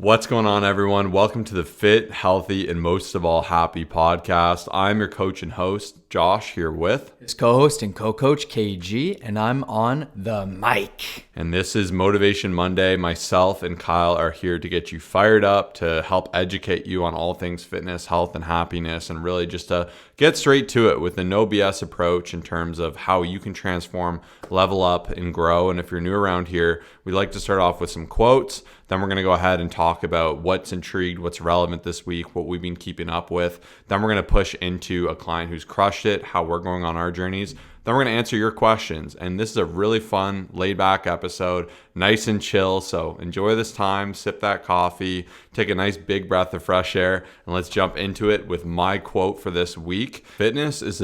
What's going on, everyone? Welcome to the Fit, Healthy, and most of all, Happy podcast. I'm your coach and host, Josh, here with his co-host and co-coach, KG, and I'm on the mic. And this is Motivation Monday. Myself and Kyle are here to get you fired up, to help educate you on all things fitness, health, and happiness, and really just to get straight to it with a no BS approach in terms of how you can transform, level up, and grow. And if you're new around here, we like to start off with some quotes. Then we're going to go ahead and talk about what's intrigued, what's relevant this week, what we've been keeping up with. Then we're going to push into a client who's crushed it, how we're going on our journeys. Then we're going to answer your questions. And this is a really fun, laid back episode, nice and chill. So enjoy this time, sip that coffee, take a nice big breath of fresh air, and let's jump into it with my quote for this week. Fitness is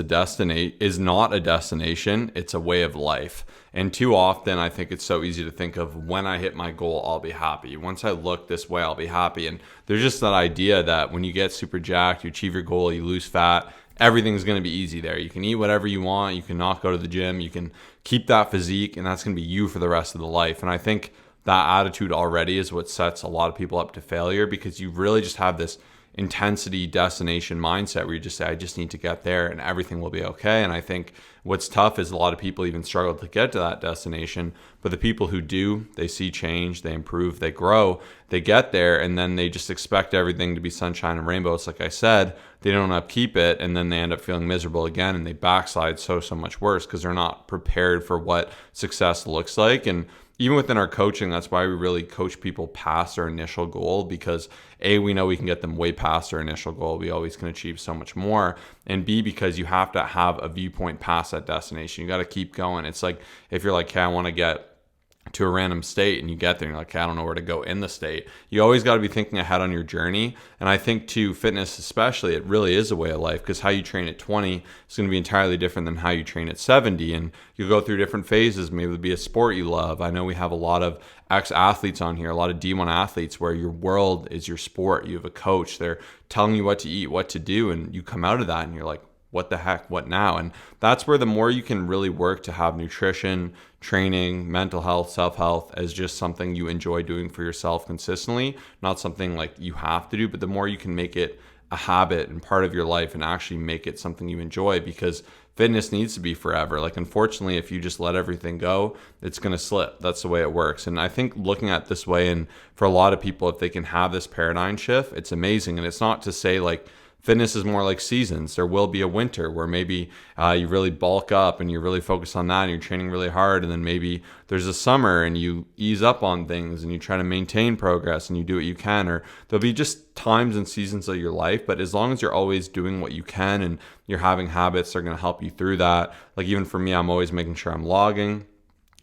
not a destination, it's a way of life. And too often, I think it's so easy to think of when I hit my goal, I'll be happy. Once I look this way, I'll be happy. And there's just that idea that when you get super jacked, you achieve your goal, you lose fat, everything's going to be easy there. You can eat whatever you want. You can not go to the gym. You can keep that physique, and that's going to be you for the rest of the life. And I think that attitude already is what sets a lot of people up to failure, because you really just have this intensity destination mindset where you just say, I just need to get there and everything will be okay. And I think what's tough is a lot of people even struggle to get to that destination, but the people who do, they see change, they improve, they grow, they get there, and then they just expect everything to be sunshine and rainbows. Like I said, they don't upkeep it, and then they end up feeling miserable again, and they backslide so much worse because they're not prepared for what success looks like. And even within our coaching, that's why we really coach people past their initial goal, because A, we know we can get them way past their initial goal. We always can achieve so much more. And B, because you have to have a viewpoint past that destination. You got to keep going. It's like if you're like, okay, I want to get to a random state, and you get there and you're like, I don't know where to go in the state. You always got to be thinking ahead on your journey. And I think to fitness especially, it really is a way of life, because how you train at 20 is going to be entirely different than how you train at 70. And you go through different phases. Maybe it'll be a sport you love. I know we have a lot of ex-athletes on here, a lot of D1 athletes where your world is your sport. You have a coach. They're telling you what to eat, what to do. And you come out of that and you're like, what the heck, what now? And that's where the more you can really work to have nutrition, training, mental health, self-health as just something you enjoy doing for yourself consistently, not something like you have to do, but the more you can make it a habit and part of your life and actually make it something you enjoy, because fitness needs to be forever. Like, unfortunately, if you just let everything go, it's going to slip. That's the way it works. And I think looking at it this way, and for a lot of people, if they can have this paradigm shift, it's amazing. And it's not to say like, fitness is more like seasons. There will be a winter where maybe you really bulk up and you're really focused on that and you're training really hard. And then maybe there's a summer and you ease up on things and you try to maintain progress and you do what you can. Or there'll be just times and seasons of your life. But as long as you're always doing what you can and you're having habits that are going to help you through that. Like even for me, I'm always making sure I'm logging,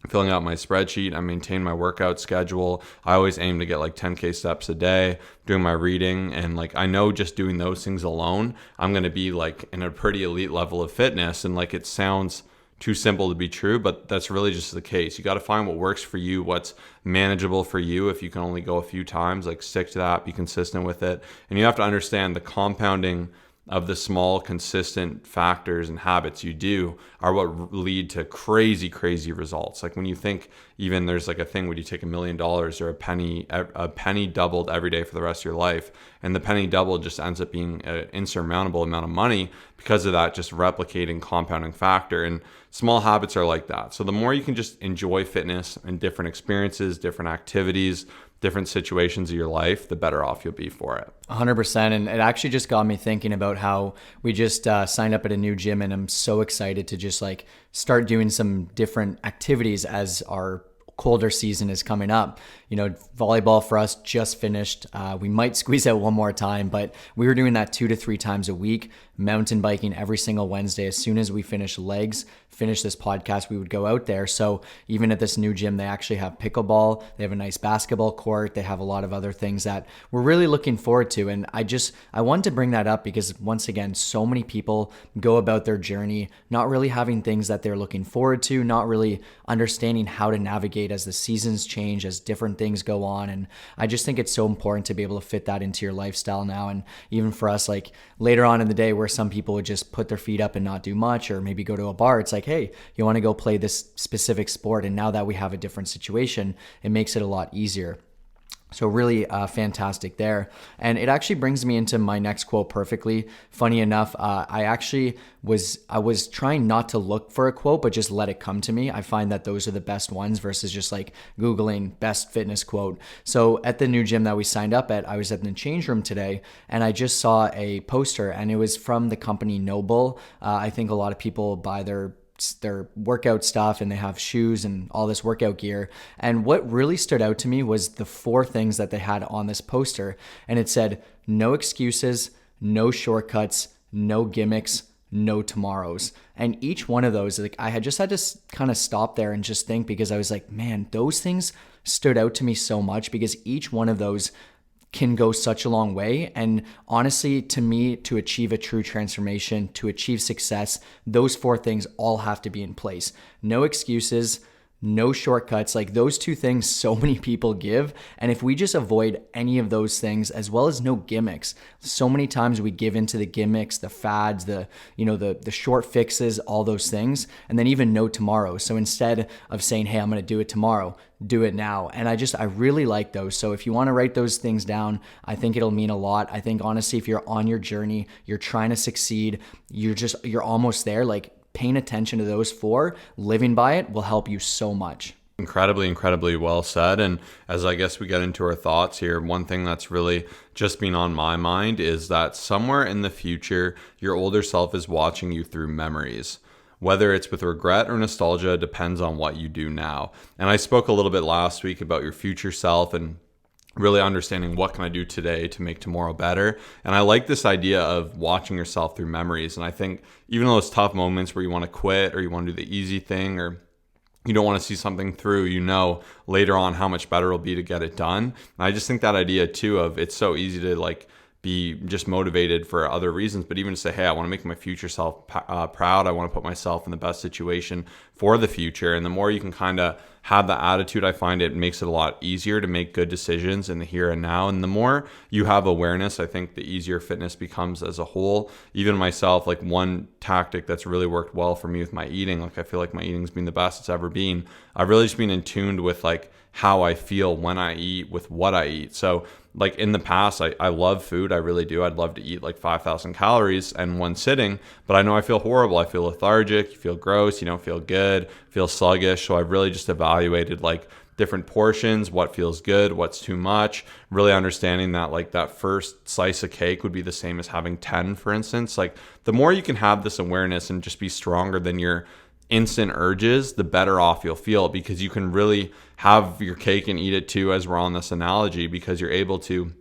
filling out my spreadsheet. I maintain my workout schedule. I always aim to get like 10K steps a day, doing my reading. And like, I know just doing those things alone, I'm going to be like in a pretty elite level of fitness. And like, it sounds too simple to be true, but that's really just the case. You got to find what works for you, what's manageable for you. If you can only go a few times, like stick to that, be consistent with it. And you have to understand the compounding of the small, consistent factors and habits you do are what lead to crazy results. Like when you think, even there's like a thing when you take $1 million or a penny doubled every day for the rest of your life, and the penny doubled just ends up being an insurmountable amount of money because of that just replicating compounding factor. And small habits are like that. So the more you can just enjoy fitness and different experiences, different activities, different situations of your life, the better off you'll be for it. 100%. And it actually just got me thinking about how we just signed up at a new gym, and I'm so excited to just like start doing some different activities as our colder season is coming up. You know, volleyball for us just finished. We might squeeze out one more time, but we were doing that 2 to 3 times a week. Mountain biking every single Wednesday. As soon as we finish this podcast, we would go out there. So even at this new gym, they actually have pickleball. They have a nice basketball court. They have a lot of other things that we're really looking forward to. And I wanted to bring that up because once again, so many people go about their journey not really having things that they're looking forward to, not really understanding how to navigate as the seasons change, as different things go on. And I just think it's so important to be able to fit that into your lifestyle now. And even for us, like later on in the day where some people would just put their feet up and not do much, or maybe go to a bar, it's like, hey, you want to go play this specific sport. And now that we have a different situation, it makes it a lot easier. So really fantastic there. And it actually brings me into my next quote perfectly. Funny enough, I was trying not to look for a quote, but just let it come to me. I find that those are the best ones versus just like Googling best fitness quote. So at the new gym that we signed up at, I was at the change room today and I just saw a poster and it was from the company Noble. I think a lot of people buy their workout stuff and they have shoes and all this workout gear. And what really stood out to me was the 4 things that they had on this poster. And it said, no excuses, no shortcuts, no gimmicks, no tomorrows. And each one of those, like I had to kind of stop there and just think, because I was like, man, those things stood out to me so much, because each one of those can go such a long way. And honestly, to me, to achieve a true transformation, to achieve success, those 4 things all have to be in place. No excuses, no shortcuts. Like those 2 things so many people give. And if we just avoid any of those things, as well as no gimmicks, so many times we give into the gimmicks, the fads, the short fixes, all those things, and then even no tomorrow. So instead of saying, hey, I'm going to do it tomorrow, do it now. And I really like those. So if you want to write those things down, I think it'll mean a lot. I think honestly, if you're on your journey, you're trying to succeed, you're almost there, like paying attention to those 4, living by it will help you so much. Incredibly well said. And as I guess we get into our thoughts here, one thing that's really just been on my mind is that somewhere in the future, your older self is watching you through memories. Whether it's with regret or nostalgia depends on what you do now. And I spoke a little bit last week about your future self and really understanding what can I do today to make tomorrow better. And I like this idea of watching yourself through memories. And I think even those tough moments where you want to quit or you want to do the easy thing or you don't want to see something through, later on how much better it'll be to get it done. And I just think that idea too of it's so easy to like be just motivated for other reasons, but even to say, hey, I want to make my future self proud. I want to put myself in the best situation for the future. And the more you can kind of have that attitude, I find it makes it a lot easier to make good decisions in the here and now. And the more you have awareness, I think the easier fitness becomes as a whole. Even myself, like one tactic that's really worked well for me with my eating, like I feel like my eating's been the best it's ever been. I've really just been in tune with like how I feel when I eat with what I eat. So like in the past, I love food. I really do. I'd love to eat like 5,000 calories in one sitting, but I know I feel horrible. I feel lethargic, you feel gross, you don't feel good, feel sluggish. So I've really just evaluated like different portions, what feels good, what's too much, really understanding that like that first slice of cake would be the same as having 10, for instance. Like the more you can have this awareness and just be stronger than your instant urges, the better off you'll feel, because you can really have your cake and eat it too, as we're on this analogy, because you're able to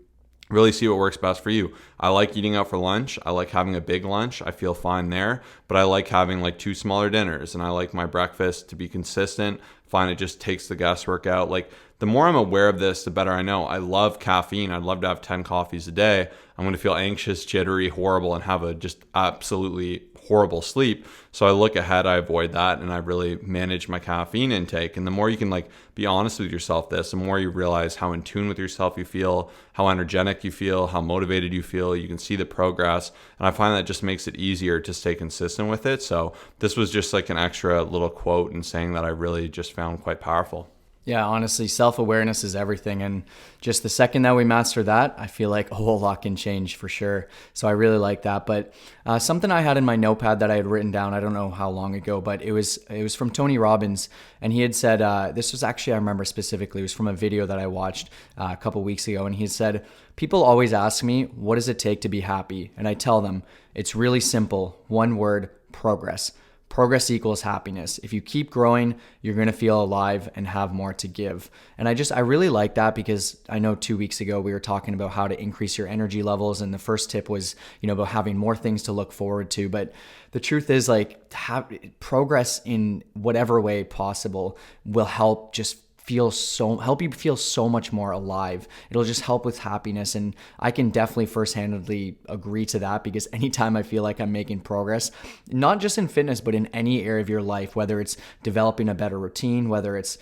really see what works best for you. I like eating out for lunch. I like having a big lunch. I feel fine there, but I like having like 2 smaller dinners, and I like my breakfast to be consistent. Find it just takes the guesswork out. Like the more I'm aware of this, the better I know. I love caffeine. I'd love to have 10 coffees a day. I'm going to feel anxious, jittery, horrible, and have a just absolutely horrible sleep. So I look ahead, I avoid that, and I really manage my caffeine intake. And the more you can like be honest with yourself the more you realize how in tune with yourself you feel, how energetic you feel, how motivated you feel. You can see the progress. And I find that just makes it easier to stay consistent with it. So this was just like an extra little quote and saying that I really just found quite powerful. Yeah, honestly, self-awareness is everything. And just the second that we master that, I feel like a whole lot can change for sure. So I really like that. But something I had in my notepad that I had written down, I don't know how long ago, but it was from Tony Robbins. And he had said, this was actually, I remember specifically, it was from a video that I watched a couple weeks ago. And he said, people always ask me, what does it take to be happy? And I tell them, it's really simple. One word, progress. Progress equals happiness. If you keep growing, you're going to feel alive and have more to give. And I really like that, because I know 2 weeks ago we were talking about how to increase your energy levels. And the first tip was, about having more things to look forward to. But the truth is, like, have progress in whatever way possible will help you feel so much more alive. It'll just help with happiness. And I can definitely first-handedly agree to that, because anytime I feel like I'm making progress, not just in fitness, but in any area of your life, whether it's developing a better routine, whether it's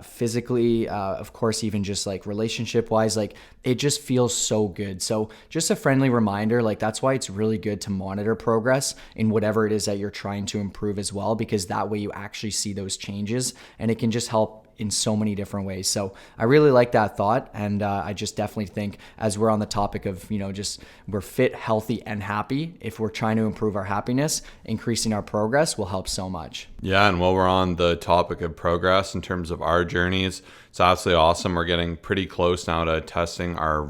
physically, of course, even just like relationship wise, like it just feels so good. So just a friendly reminder, like that's why it's really good to monitor progress in whatever it is that you're trying to improve as well, because that way you actually see those changes, and it can just help in so many different ways. So I really like that thought. And I just definitely think, as we're on the topic of, just we're fit, healthy, and happy, if we're trying to improve our happiness, increasing our progress will help so much. Yeah, and while we're on the topic of progress in terms of our journeys, it's absolutely awesome. We're getting pretty close now to testing our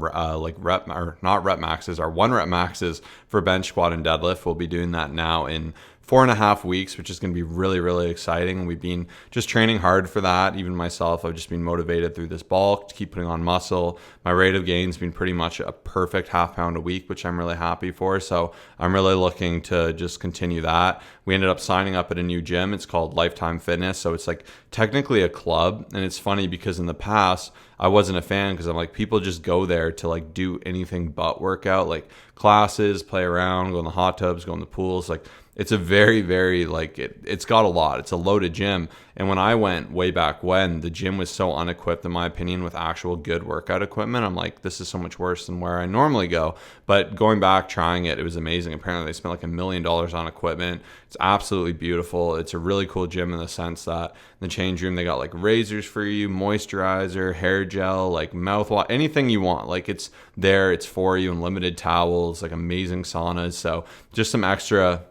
not rep maxes, our 1 rep maxes for bench, squat, and deadlift. We'll be doing that now in 4.5 weeks, which is going to be really, really exciting. We've been just training hard for that. Even myself, I've just been motivated through this bulk to keep putting on muscle. My rate of gain's been pretty much a perfect half pound a week, which I'm really happy for. So I'm really looking to just continue that. We ended up signing up at a new gym. It's called Lifetime Fitness. So it's like technically a club. And it's funny because in the past, I wasn't a fan because I'm like, people just go there to like do anything but workout, like classes, play around, go in the hot tubs, go in the pools. Like, it's a very, very, like, it's got a lot. It's a loaded gym. And when I went way back when, the gym was so unequipped, in my opinion, with actual good workout equipment. I'm like, this is so much worse than where I normally go. But going back, trying it, it was amazing. Apparently, they spent like $1 million on equipment. It's absolutely beautiful. It's a really cool gym in the sense that in the change room, they got like razors for you, moisturizer, hair gel, like mouthwash, anything you want. Like, it's there, it's for you, unlimited towels, like amazing saunas. So just some extra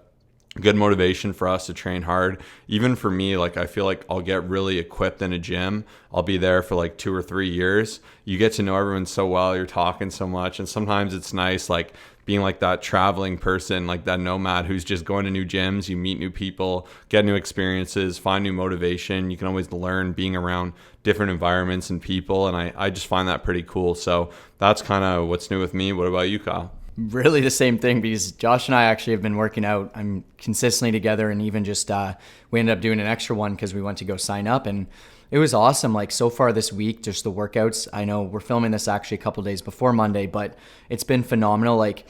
good motivation for us to train hard. Even for me, like, I feel like I'll get really equipped in a gym. I'll be there for like 2 or 3 years. You get to know everyone so well, you're talking so much. And sometimes it's nice, like, being like that traveling person, like that nomad who's just going to new gyms. You meet new people, get new experiences, find new motivation. You can always learn being around different environments and people. And I just find that pretty cool. So that's kind of what's new with me. What about you, Kyle? Really the same thing, because Josh and I actually have been working out. I'm consistently together, and even just we ended up doing an extra one because we went to go sign up, and it was awesome. Like, so far this week, just the workouts. I know we're filming this actually a couple days before Monday, but it's been phenomenal. Like,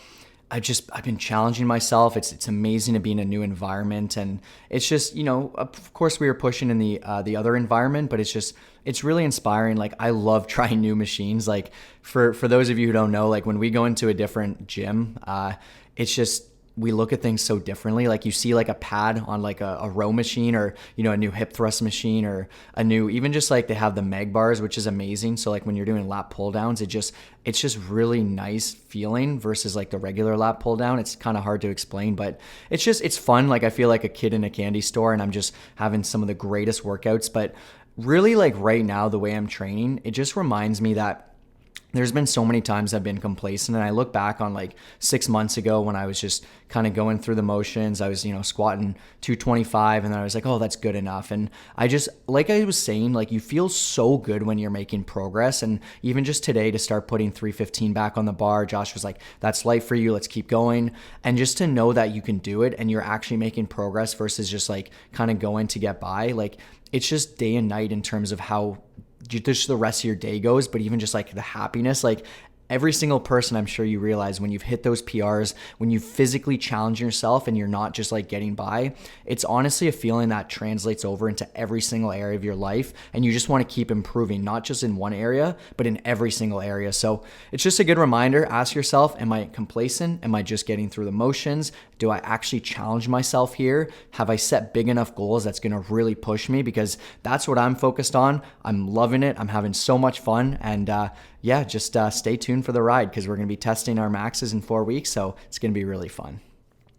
I've been challenging myself. It's amazing to be in a new environment, and it's just, of course we were pushing in the other environment, but it's really inspiring. Like, I love trying new machines. Like, for those of you who don't know, like, when we go into a different gym, it's just, we look at things so differently. Like, you see like a pad on like a row machine, or, a new hip thrust machine, or a new, even just like they have the meg bars, which is amazing. So like when you're doing lap pull downs, it's just really nice feeling versus like the regular lap pull down. It's kind of hard to explain, but it's fun. Like, I feel like a kid in a candy store, and I'm just having some of the greatest workouts. But really, like, right now, the way I'm training, it just reminds me that there's been so many times I've been complacent, and I look back on like 6 months ago when I was just kind of going through the motions. I was, squatting 225, and then I was like, oh, that's good enough. And I just, like I was saying, like, you feel so good when you're making progress. And even just today, to start putting 315 back on the bar, Josh was like, that's light for you, let's keep going. And just to know that you can do it and you're actually making progress versus just like kind of going to get by, like, it's just day and night in terms of how just the rest of your day goes. But even just like the happiness, like, every single person, I'm sure you realize, when you've hit those PRs, when you physically challenge yourself and you're not just like getting by, it's honestly a feeling that translates over into every single area of your life. And you just want to keep improving, not just in one area, but in every single area. So it's just a good reminder. Ask yourself, am I complacent? Am I just getting through the motions? Do I actually challenge myself here? Have I set big enough goals that's going to really push me? Because that's what I'm focused on. I'm loving it. I'm having so much fun. And just stay tuned for the ride, because we're going to be testing our maxes in 4 weeks. So it's going to be really fun.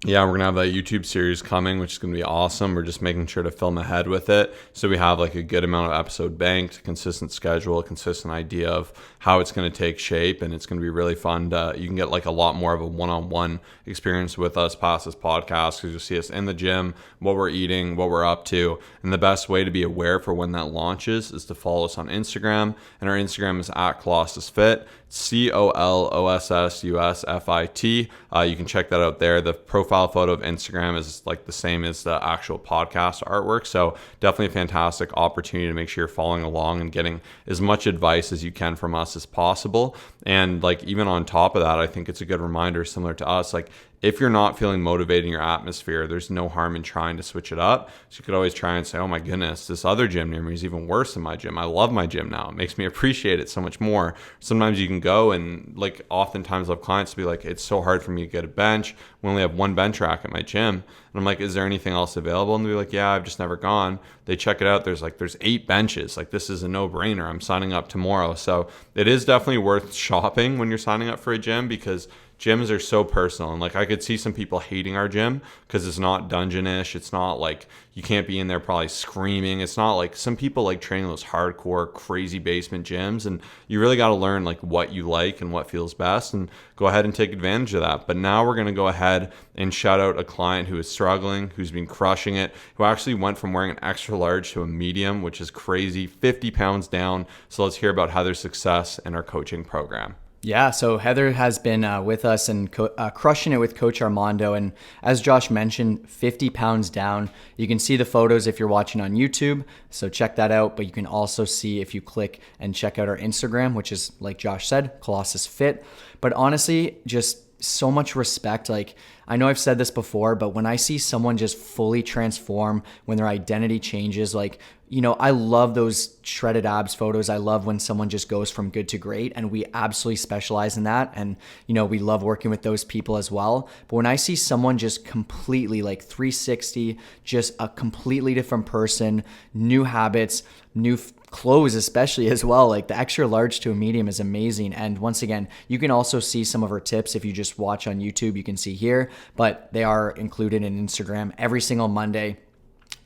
Yeah, we're going to have that YouTube series coming, which is going to be awesome. We're just making sure to film ahead with it, so we have like a good amount of episode banked, a consistent schedule, a consistent idea of how it's going to take shape, and it's going to be really fun. You can get like a lot more of a one-on-one experience with us past this podcast, because you'll see us in the gym, what we're eating, what we're up to. And the best way to be aware for when that launches is to follow us on Instagram, and our Instagram is @ColossusFit. ColossusFit. You can check that out there. The profile photo of Instagram is like the same as the actual podcast artwork. So definitely a fantastic opportunity to make sure you're following along and getting as much advice as you can from us as possible. And like, even on top of that, I think it's a good reminder, similar to us, like, if you're not feeling motivated in your atmosphere, there's no harm in trying to switch it up. So you could always try and say, oh my goodness, this other gym near me is even worse than my gym. I love my gym now. It makes me appreciate it so much more. Sometimes you can go and, like, oftentimes I'll have clients be like, it's so hard for me to get a bench. We only have one bench rack at my gym. And I'm like, is there anything else available? And they're like, yeah, I've just never gone. They check it out. There's 8 benches. Like, this is a no-brainer. I'm signing up tomorrow. So it is definitely worth shopping when you're signing up for a gym, because gyms are so personal. And like, I could see some people hating our gym because it's not dungeonish. It's not like, you can't be in there probably screaming. It's not like, some people like training those hardcore crazy basement gyms, and you really got to learn like what you like and what feels best, and go ahead and take advantage of that. But now we're going to go ahead and shout out a client who is struggling, who's been crushing it, who actually went from wearing an extra large to a medium, which is crazy, 50 pounds down. So let's hear about Heather's success in our coaching program. Yeah, so Heather has been with us and crushing it with Coach Armando. And as Josh mentioned, 50 pounds down. You can see the photos if you're watching on YouTube, so check that out. But you can also see if you click and check out our Instagram, which is, like Josh said, Colossus Fit. But honestly, just so much respect. Like, I know I've said this before, but when I see someone just fully transform, when their identity changes, like, I love those shredded abs photos. I love when someone just goes from good to great, and we absolutely specialize in that. And, we love working with those people as well. But when I see someone just completely like 360, just a completely different person, new habits, new clothes especially as well, like the extra large to a medium is amazing. And once again, you can also see some of her tips if you just watch on YouTube. You can see here, but they are included in Instagram every single Monday.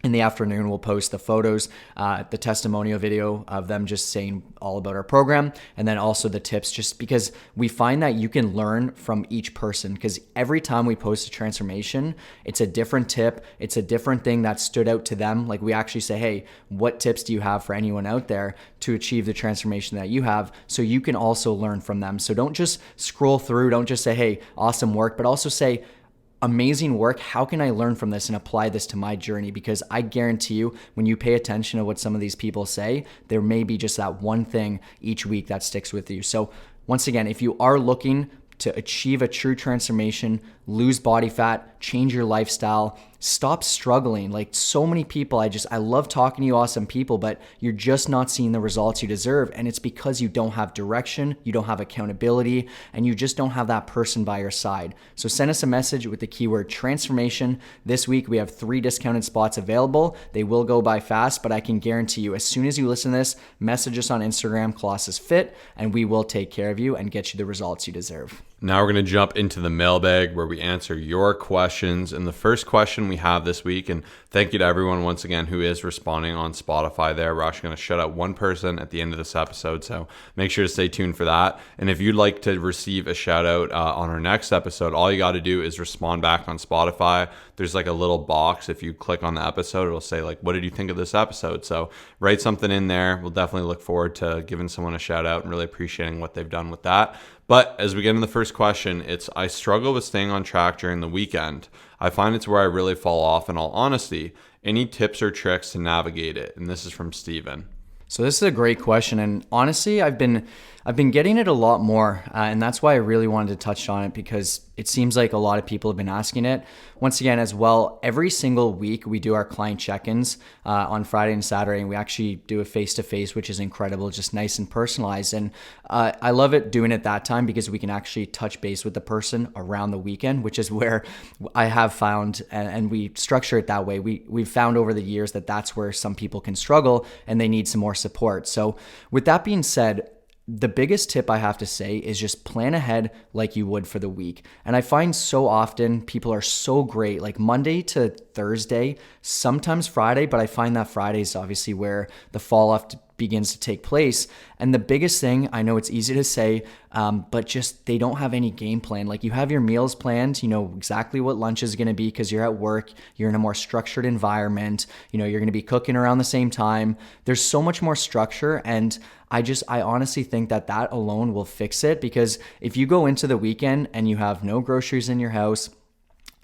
In the afternoon, we'll post the photos, the testimonial video of them just saying all about our program, and then also the tips, just because we find that you can learn from each person, because every time we post a transformation, it's a different tip. It's a different thing that stood out to them. Like, we actually say, hey, what tips do you have for anyone out there to achieve the transformation that you have? So you can also learn from them. So don't just scroll through. Don't just say, hey, awesome work, but also say, amazing work. How can I learn from this and apply this to my journey? Because I guarantee you, when you pay attention to what some of these people say, there may be just that one thing each week that sticks with you. So once again, if you are looking to achieve a true transformation, lose body fat, change your lifestyle, stop struggling. Like, so many people, I love talking to you awesome people, but you're just not seeing the results you deserve. And it's because you don't have direction, you don't have accountability, and you just don't have that person by your side. So send us a message with the keyword transformation. This week, we have 3 discounted spots available. They will go by fast, but I can guarantee you, as soon as you listen to this, message us on Instagram, Colossus Fit, and we will take care of you and get you the results you deserve. Now we're going to jump into the mailbag, where we answer your questions. And the first question we have this week, and thank you to everyone once again who is responding on Spotify there. We're actually going to shout out one person at the end of this episode, so make sure to stay tuned for that. And if you'd like to receive a shout out on our next episode, all you got to do is respond back on Spotify. There's like a little box. If you click on the episode, it'll say like, what did you think of this episode? So write something in there. We'll definitely look forward to giving someone a shout out and really appreciating what they've done with that. But as we get into the first question, it's, I struggle with staying on track during the weekend. I find it's where I really fall off, in all honesty. Any tips or tricks to navigate it? And this is from Steven. So this is a great question, and honestly, I've been getting it a lot more, and that's why I really wanted to touch on it, because it seems like a lot of people have been asking it. Once again, as well, every single week we do our client check-ins on Friday and Saturday, and we actually do a face-to-face, which is incredible, just nice and personalized. And I love it doing it that time, because we can actually touch base with the person around the weekend, which is where I have found, and we structure it that way. We've found over the years that that's where some people can struggle and they need some more support. So with that being said, the biggest tip I have to say is just plan ahead like you would for the week. And I find so often people are so great, like Monday to Thursday, sometimes Friday, but I find that Friday is obviously where the fall off begins to take place. And the biggest thing, I know it's easy to say, but just they don't have any game plan. Like, you have your meals planned, you know exactly what lunch is going to be because you're at work, you're in a more structured environment, you know, you're going to be cooking around the same time. There's so much more structure, and I honestly think that alone will fix it, because if you go into the weekend and you have no groceries in your house,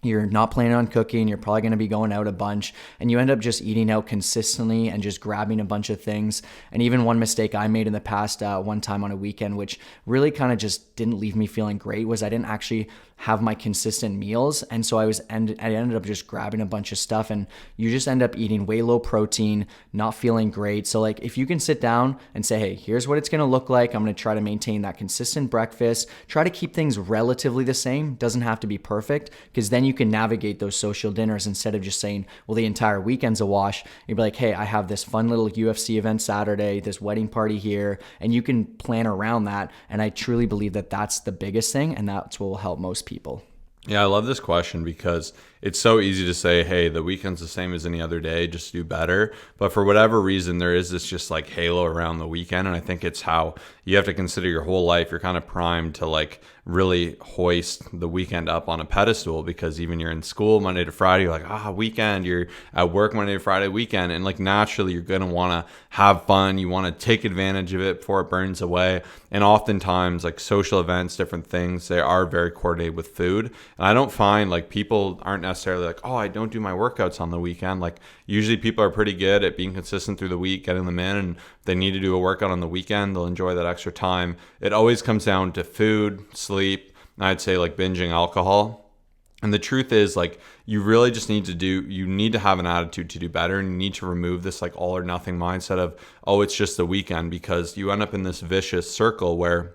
you're not planning on cooking, you're probably going to be going out a bunch, and you end up just eating out consistently and just grabbing a bunch of things. And even one mistake I made in the past, one time on a weekend, which really kind of just didn't leave me feeling great, was I didn't actually have my consistent meals. And so I ended up just grabbing a bunch of stuff, and you just end up eating way low protein, not feeling great. So like if you can sit down and say, hey, here's what it's going to look like. I'm going to try to maintain that consistent breakfast, try to keep things relatively the same. Doesn't have to be perfect, because then you can navigate those social dinners instead of just saying, well, the entire weekend's a wash. You'd be like, hey, I have this fun little UFC event Saturday, this wedding party here, and you can plan around that. And I truly believe that that's the biggest thing, and that's what will help most people. Yeah, I love this question because it's so easy to say, hey, the weekend's the same as any other day, just do better. But for whatever reason, there is this just like halo around the weekend. And I think it's how you have to consider your whole life. You're kind of primed to like really hoist the weekend up on a pedestal, because even you're in school Monday to Friday, you're like, weekend, you're at work Monday to Friday, weekend. And like naturally, you're going to want to have fun. You want to take advantage of it before it burns away. And oftentimes like social events, different things, they are very coordinated with food. And I don't find like people aren't necessarily like, I don't do my workouts on the weekend. Like usually people are pretty good at being consistent through the week, getting them in, and if they need to do a workout on the weekend, they'll enjoy that extra time. It always comes down to food, sleep, and I'd say like binging alcohol. And the truth is like you really just need to have an attitude to do better, and you need to remove this like all or nothing mindset of, it's just the weekend, because you end up in this vicious circle where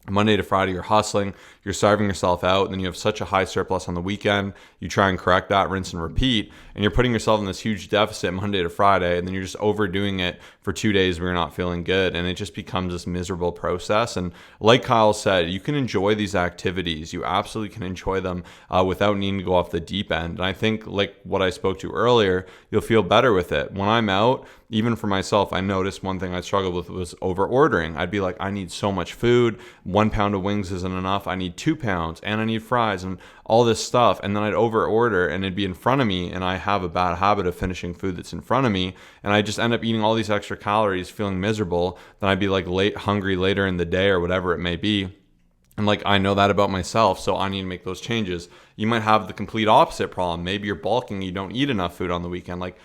Monday to Friday, you're hustling, you're starving yourself out, and then you have such a high surplus on the weekend. You try and correct that, rinse and repeat, and you're putting yourself in this huge deficit Monday to Friday, and then you're just overdoing it for 2 days where you're not feeling good, and it just becomes this miserable process. And like Kyle said, you can enjoy these activities. You absolutely can enjoy them without needing to go off the deep end. And I think, like what I spoke to earlier, you'll feel better with it. When I'm out, even for myself, I noticed one thing I struggled with was over ordering. I'd be like, I need so much food. 1 pound of wings isn't enough. I need 2 pounds, and I need fries and all this stuff. And then I'd over order, and it'd be in front of me. And I have a bad habit of finishing food that's in front of me. And I just end up eating all these extra calories, feeling miserable. Then I'd be like hungry later in the day or whatever it may be. And like, I know that about myself, so I need to make those changes. You might have the complete opposite problem. Maybe you're bulking, you don't eat enough food on the weekend. Like,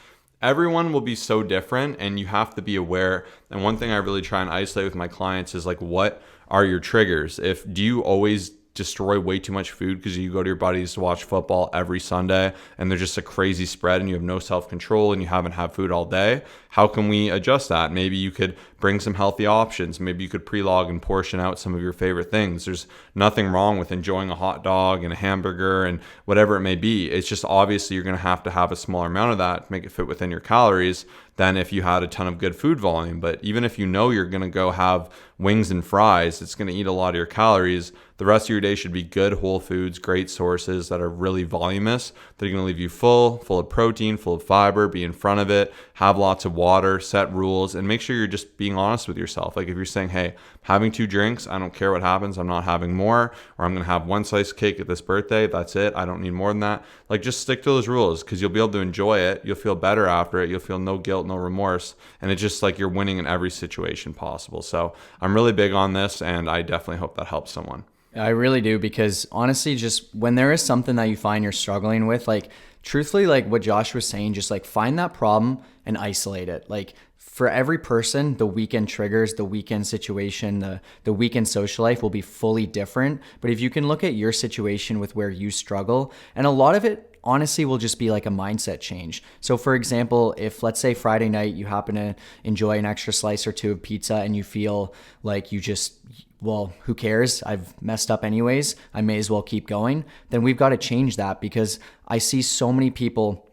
everyone will be so different, and you have to be aware. And one thing I really try and isolate with my clients is like, what are your triggers? Do you always destroy way too much food because you go to your buddies to watch football every Sunday and they're just a crazy spread and you have no self-control and you haven't had food all day? How can we adjust that? Maybe you could bring some healthy options. Maybe you could pre-log and portion out some of your favorite things. There's nothing wrong with enjoying a hot dog and a hamburger and whatever it may be. It's just obviously you're going to have a smaller amount of that to make it fit within your calories than if you had a ton of good food volume. But even if you know you're going to go have wings and fries, it's going to eat a lot of your calories. The rest of your day should be good whole foods, great sources that are really voluminous, that are going to leave you full of protein, full of fiber, be in front of it, have lots of water, set rules, and make sure you're just being honest with yourself. Like if you're saying, hey, having 2 drinks, I don't care what happens, I'm not having more, or I'm going to have 1 slice of cake at this birthday, that's it, I don't need more than that. Like just stick to those rules, because you'll be able to enjoy it, you'll feel better after it, you'll feel no guilt, no remorse, and it's just like you're winning in every situation possible. So I'm really big on this, and I definitely hope that helps someone. I really do, because honestly, just when there is something that you find you're struggling with, like truthfully, like what Josh was saying, just like find that problem and isolate it. Like for every person, the weekend triggers, the weekend situation, the weekend social life will be fully different. But if you can look at your situation with where you struggle, and a lot of it honestly will just be like a mindset change. So for example, if let's say Friday night you happen to enjoy an extra slice or 2 of pizza and you feel like you just, well, who cares? I've messed up anyways, I may as well keep going. Then we've got to change that, because I see so many people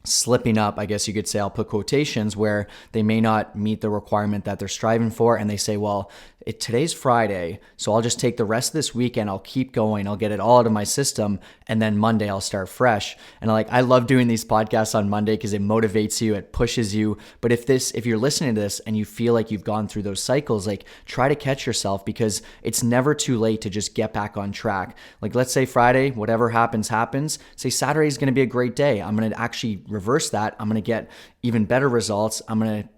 slipping up, I guess you could say, I'll put quotations, where they may not meet the requirement that they're striving for, and they say, well, today's Friday, so I'll just take the rest of this weekend, I'll keep going, I'll get it all out of my system, and then Monday I'll start fresh. And I love doing these podcasts on Monday because it motivates you, it pushes you. But if you're listening to this and you feel like you've gone through those cycles, like try to catch yourself, because it's never too late to just get back on track. Like let's say Friday, whatever happens. Say Saturday is going to be a great day. I'm going to actually reverse that. I'm going to get even better results. I'm going to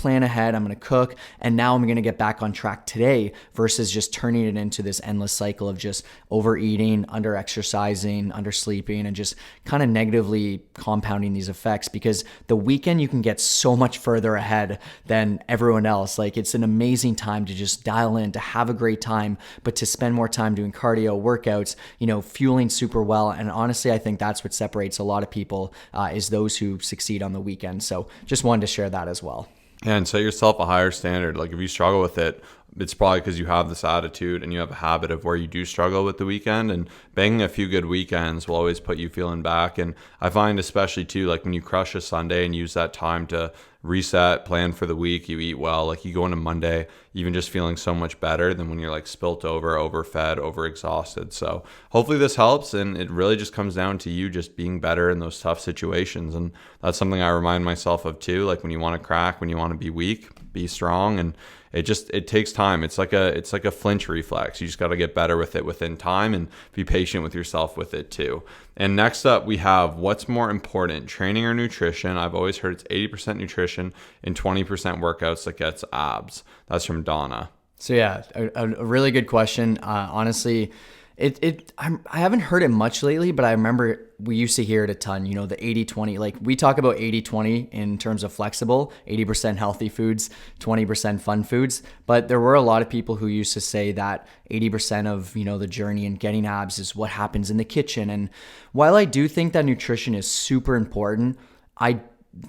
plan ahead. I'm going to cook. And now I'm going to get back on track today versus just turning it into this endless cycle of just overeating, under exercising, under sleeping, and just kind of negatively compounding these effects, because the weekend you can get so much further ahead than everyone else. Like, it's an amazing time to just dial in, to have a great time, but to spend more time doing cardio, workouts, fueling super well. And honestly, I think that's what separates a lot of people is those who succeed on the weekend. So just wanted to share that as well. And set yourself a higher standard. Like, if you struggle with it, it's probably because you have this attitude and you have a habit of where you do struggle with the weekend, and banging a few good weekends will always put you feeling back. And I find especially too, like when you crush a Sunday and use that time to reset, plan for the week, you eat well, like you go into Monday even just feeling so much better than when you're like spilt over, overfed, overexhausted. So hopefully this helps, and it really just comes down to you just being better in those tough situations. And that's something I remind myself of too. Like, when you want to crack, when you want to be weak, be strong. And it takes time. It's like a flinch reflex. You just got to get better with it within time, and be patient with yourself with it too. And next up, we have what's more important, training or nutrition? I've always heard it's 80% nutrition and 20% workouts that gets abs. That's from Donna. So yeah, a really good question. Honestly, I haven't heard it much lately, but I remember we used to hear it a ton, the 80-20, like we talk about 80-20 in terms of flexible, 80% healthy foods, 20% fun foods. But there were a lot of people who used to say that 80% of, the journey and getting abs is what happens in the kitchen. And while I do think that nutrition is super important, I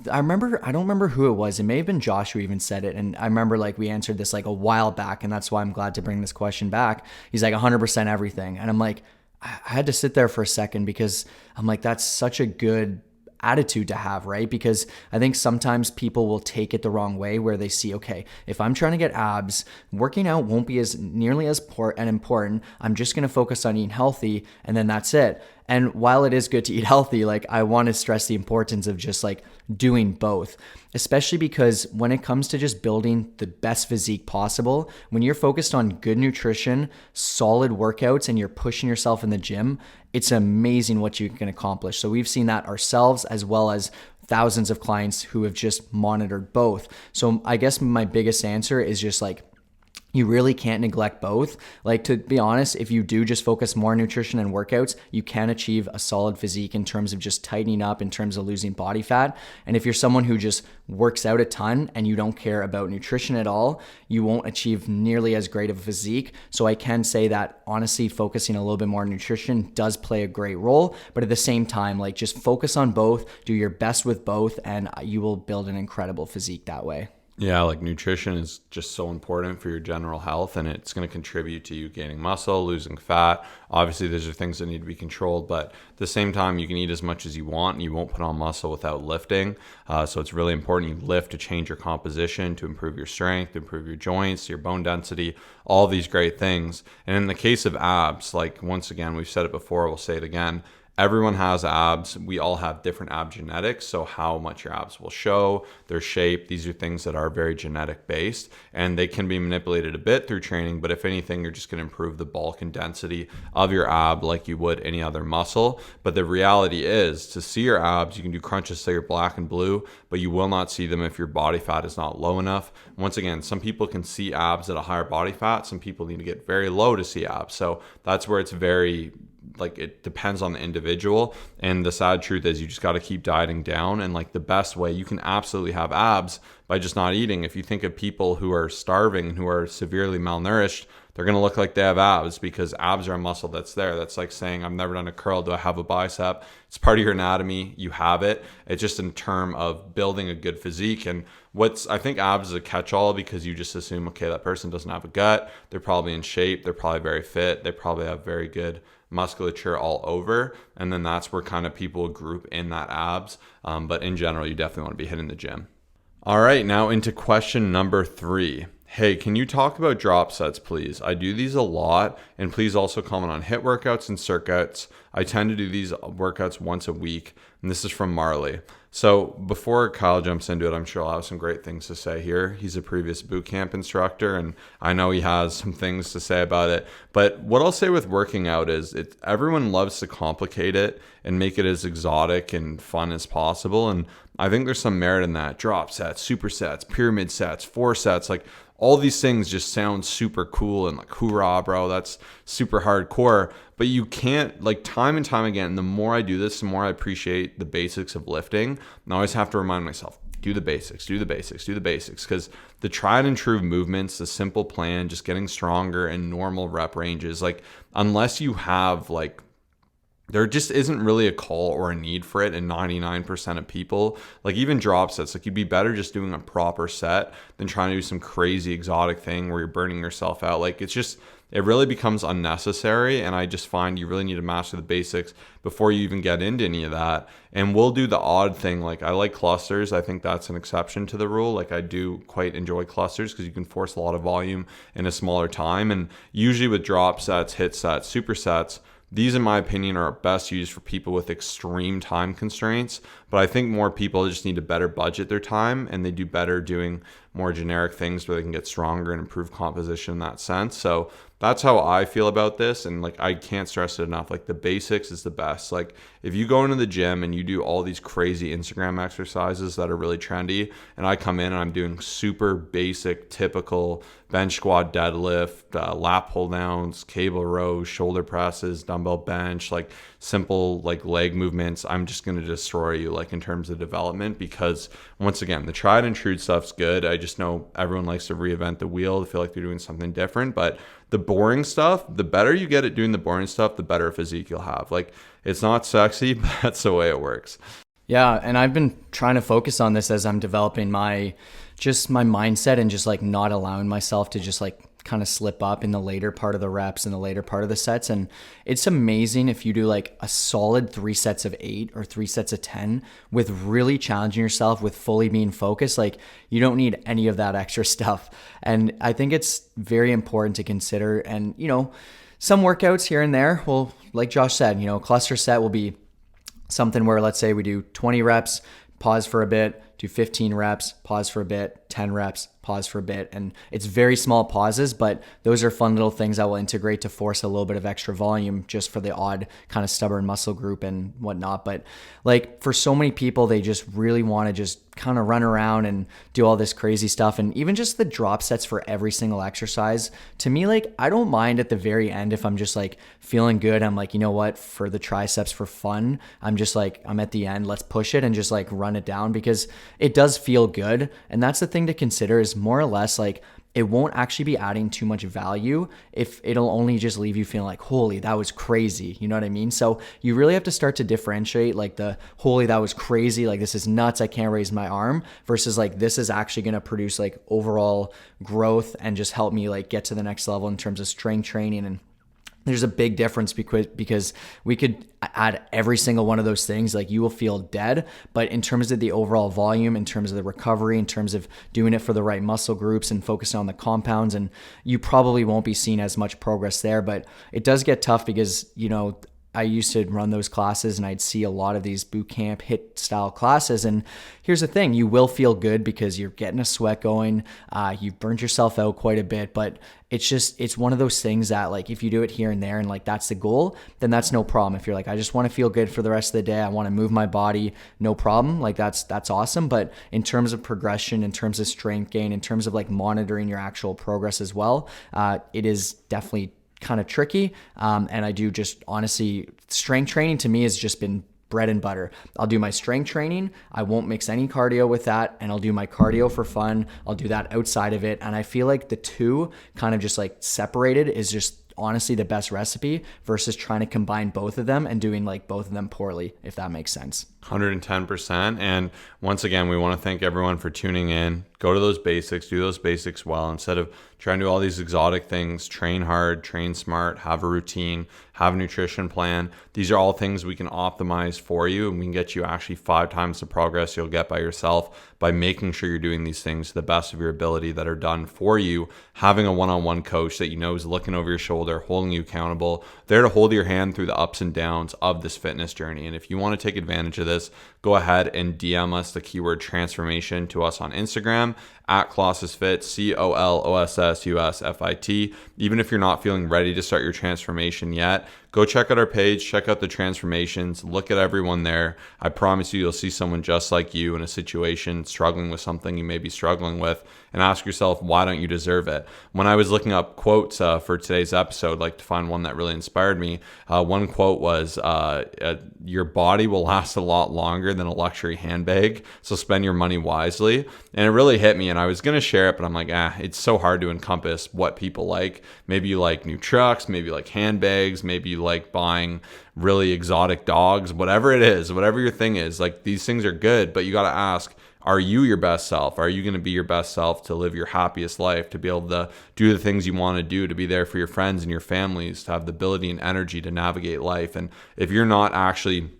remember, I don't remember who it was. It may have been Josh who even said it. And I remember like we answered this like a while back, and that's why I'm glad to bring this question back. He's like 100% everything. And I'm like, I had to sit there for a second, because I'm like, that's such a good attitude to have, right? Because I think sometimes people will take it the wrong way, where they see, okay, if I'm trying to get abs, working out won't be as nearly as important. I'm just going to focus on eating healthy, and then that's it. And while it is good to eat healthy, like I want to stress the importance of just like doing both, especially because when it comes to just building the best physique possible, when you're focused on good nutrition, solid workouts, and you're pushing yourself in the gym, it's amazing what you can accomplish. So we've seen that ourselves, as well as thousands of clients who have just monitored both. So I guess my biggest answer is just like, you really can't neglect both. Like, to be honest, if you do just focus more on nutrition and workouts, you can achieve a solid physique in terms of just tightening up, in terms of losing body fat. And if you're someone who just works out a ton and you don't care about nutrition at all, you won't achieve nearly as great of a physique. So I can say that honestly, focusing a little bit more on nutrition does play a great role. But at the same time, like, just focus on both, do your best with both, and you will build an incredible physique that way. Yeah, like nutrition is just so important for your general health, and it's going to contribute to you gaining muscle, losing fat. Obviously, those are things that need to be controlled, but at the same time, you can eat as much as you want, and you won't put on muscle without lifting. So it's really important you lift to change your composition, to improve your strength, improve your joints, your bone density, all these great things. And in the case of abs, like once again, we've said it before, we'll say it again. Everyone has abs. We all have different ab genetics. So how much your abs will show, their shape, these are things that are very genetic based, and they can be manipulated a bit through training. But if anything, you're just going to improve the bulk and density of your ab like you would any other muscle. But the reality is, to see your abs, you can do crunches say you're black and blue, but you will not see them if your body fat is not low enough. Once again, some people can see abs at a higher body fat. Some people need to get very low to see abs. So that's where it's very, like, it depends on the individual. And the sad truth is you just got to keep dieting down. And like the best way you can absolutely have abs by just not eating. If you think of people who are starving and who are severely malnourished, they're going to look like they have abs, because abs are a muscle that's there. That's like saying, I've never done a curl. Do I have a bicep? It's part of your anatomy. You have it. It's just in terms of building a good physique. And I think abs is a catch-all, because you just assume, okay, that person doesn't have a gut. They're probably in shape. They're probably very fit. They probably have very good musculature all over. And then that's where kind of people group in that abs. But in general, you definitely want to be hitting the gym. All right, now into question number 3. Hey, can you talk about drop sets, please? I do these a lot, and please also comment on HIIT workouts and circuits. I tend to do these workouts once a week, and this is from Marley. So before Kyle jumps into it, I'm sure I'll have some great things to say here. He's a previous boot camp instructor, and I know he has some things to say about it. But what I'll say with working out is everyone loves to complicate it and make it as exotic and fun as possible. And I think there's some merit in that. Drop sets, supersets, pyramid sets, 4 sets, like all these things just sound super cool and like, hoorah, bro, that's super hardcore. But you can't, like, time and time again, the more I do this, the more I appreciate the basics of lifting. And I always have to remind myself, do the basics, do the basics, do the basics. Because the tried and true movements, the simple plan, just getting stronger and normal rep ranges, like, unless you have, like, there just isn't really a call or a need for it in 99% of people. Like even drop sets, like you'd be better just doing a proper set than trying to do some crazy exotic thing where you're burning yourself out. Like it's just, it really becomes unnecessary. And I just find you really need to master the basics before you even get into any of that. And we'll do the odd thing. Like I like clusters. I think that's an exception to the rule. Like I do quite enjoy clusters because you can force a lot of volume in a smaller time. And usually with drop sets, HIIT sets, supersets, these, in my opinion, are best used for people with extreme time constraints. But I think more people just need to better budget their time, and they do better doing more generic things where they can get stronger and improve composition in that sense. So that's how I feel about this. And like, I can't stress it enough. Like the basics is the best. Like if you go into the gym and you do all these crazy Instagram exercises that are really trendy, and I come in and I'm doing super basic, typical bench squat, deadlift, lat pull downs, cable rows, shoulder presses, dumbbell bench, like simple like leg movements, I'm just going to destroy you like in terms of development. Because once again, the tried and true stuff's good. I just know everyone likes to reinvent the wheel to feel like they're doing something different. But the boring stuff, the better you get at doing the boring stuff, the better physique you'll have. Like it's not sexy, but that's the way it works. Yeah, and I've been trying to focus on this as I'm developing my mindset and just like not allowing myself to just like kind of slip up in the later part of the reps and the later part of the sets. And it's amazing if you do like a solid 3 sets of 8 or 3 sets of 10 with really challenging yourself with fully being focused. Like you don't need any of that extra stuff. And I think it's very important to consider. And, you know, some workouts here and there will, like Josh said, you know, cluster set will be something where let's say we do 20 reps, pause for a bit, do 15 reps, pause for a bit, 10 reps, pause for a bit. And it's very small pauses, but those are fun little things that will integrate to force a little bit of extra volume just for the odd kind of stubborn muscle group and whatnot. But like for so many people, they just really want to just kind of run around and do all this crazy stuff. And even just the drop sets for every single exercise, to me, like I don't mind at the very end if I'm just like feeling good. I'm like, you know what, for the triceps for fun, I'm just like, I'm at the end, let's push it and just like run it down because it does feel good. And that's the thing to consider is more or less like it won't actually be adding too much value if it'll only just leave you feeling like, holy, that was crazy. You know what I mean? So you really have to start to differentiate like the holy, that was crazy. Like this is nuts. I can't raise my arm versus like, this is actually going to produce like overall growth and just help me like get to the next level in terms of strength training. And there's a big difference because we could add every single one of those things. Like you will feel dead, but in terms of the overall volume, in terms of the recovery, in terms of doing it for the right muscle groups and focusing on the compounds, and you probably won't be seeing as much progress there, but it does get tough because, you know, I used to run those classes and I'd see a lot of these boot camp HIIT style classes. And here's the thing, you will feel good because you're getting a sweat going. You've burned yourself out quite a bit, but it's one of those things that like, if you do it here and there and like, that's the goal, then that's no problem. If you're like, I just want to feel good for the rest of the day, I want to move my body, no problem. Like that's awesome. But in terms of progression, in terms of strength gain, in terms of like monitoring your actual progress as well, it is definitely kind of tricky. And I do just honestly, strength training to me has just been bread and butter. I'll do my strength training. I won't mix any cardio with that. And I'll do my cardio for fun. I'll do that outside of it. And I feel like the two kind of just like separated is just honestly the best recipe versus trying to combine both of them and doing like both of them poorly, if that makes sense. 110%. And once again, we want to thank everyone for tuning in. Go to those basics, do those basics well. Instead of trying to do all these exotic things, train hard, train smart, have a routine, have a nutrition plan. These are all things we can optimize for you, and we can get you actually 5 times the progress you'll get by yourself by making sure you're doing these things to the best of your ability that are done for you. Having a one-on-one coach that you know is looking over your shoulder shoulder, holding you accountable, there to hold your hand through the ups and downs of this fitness journey. And if you want to take advantage of this, go ahead and DM us the keyword transformation to us on Instagram at ColossusFit, COLOSSUSFIT. Even if you're not feeling ready to start your transformation yet, go check out our page, check out the transformations, look at everyone there. I promise you'll see someone just like you in a situation struggling with something you may be struggling with, and ask yourself, why don't you deserve it? When I was looking up quotes for today's episode, like to find one that really inspired me, one quote was, your body will last a lot longer than a luxury handbag, so spend your money wisely. And it really hit me, and I was going to share it, but I'm like, it's so hard to encompass what people like. Maybe you like new trucks, maybe you like handbags, maybe you like buying really exotic dogs, whatever it is, whatever your thing is, like these things are good, but you got to ask, are you your best self? Are you going to be your best self to live your happiest life, to be able to do the things you want to do, to be there for your friends and your families, to have the ability and energy to navigate life? And if you're not actually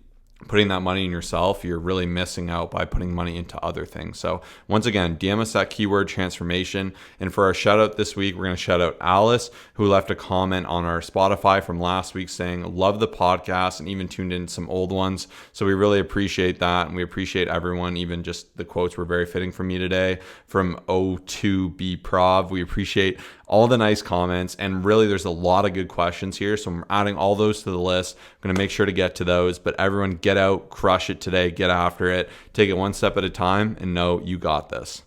putting that money in yourself, you're really missing out by putting money into other things. So once again, DM us that keyword transformation. And for our shout out this week, we're going to shout out Alice, who left a comment on our Spotify from last week saying, love the podcast, and even tuned in some old ones. So we really appreciate that. And we appreciate everyone, even just the quotes were very fitting for me today from O2B Prov. We appreciate all the nice comments, and really there's a lot of good questions here, so I'm adding all those to the list. I'm going to make sure to get to those, but everyone get out, crush it today, get after it, take it one step at a time, and know you got this.